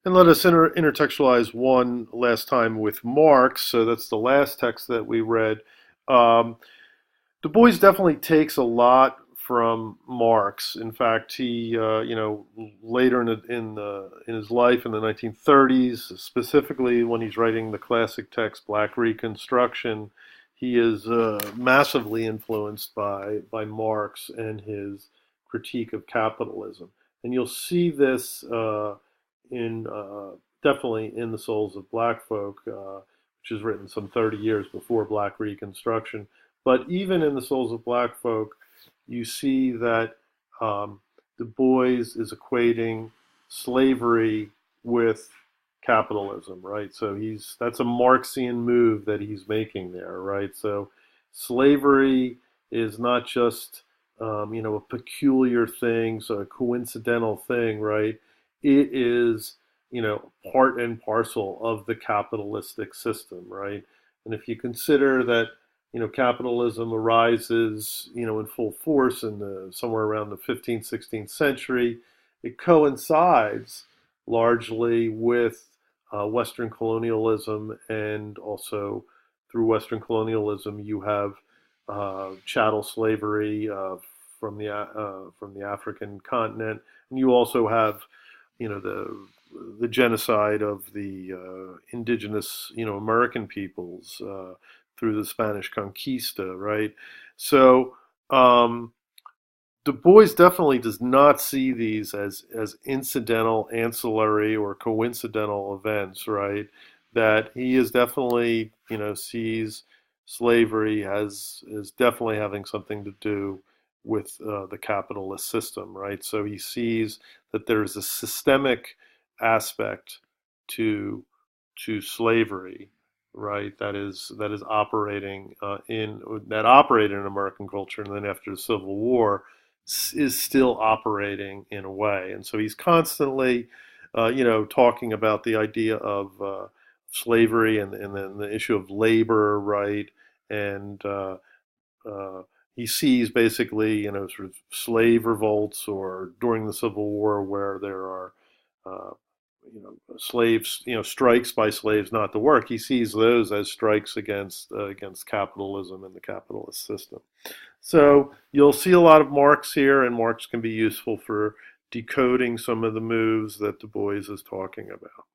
And let us intertextualize one last time with Marx. So that's the last text that we read. Um, Du Bois definitely takes a lot from Marx. In fact, he, later in his life in the 1930s, specifically when he's writing the classic text Black Reconstruction, he is massively influenced by Marx and his critique of capitalism. And you'll see this in definitely in the Souls of Black Folk, which is written some 30 years before Black Reconstruction. But even in the Souls of Black Folk, you see that Du Bois is equating slavery with capitalism, right? So that's a Marxian move that he's making there, right? So slavery is not just a peculiar thing, so a coincidental thing, right? It is part and parcel of the capitalistic system, right? And if you consider that capitalism arises, in full force in somewhere around the 15th, 16th century. It coincides largely with Western colonialism, and also through Western colonialism, you have chattel slavery from the African continent, and you also have, the genocide of the indigenous, American peoples through the Spanish Conquista, right? So Du Bois definitely does not see these as incidental, ancillary, or coincidental events, right? That he is definitely, sees slavery as definitely having something to do with the capitalist system, right? So he sees that there's a systemic aspect to slavery, right? That is operating that operated in American culture, and then after the Civil War is still operating in a way. And so he's constantly, talking about the idea of slavery, and then the issue of labor, right? And uh, he sees basically, sort of slave revolts, or during the Civil War where there are, uh, slaves, strikes by slaves not to work. He sees those as strikes against capitalism and the capitalist system. So you'll see a lot of Marx here, and Marx can be useful for decoding some of the moves that Du Bois is talking about.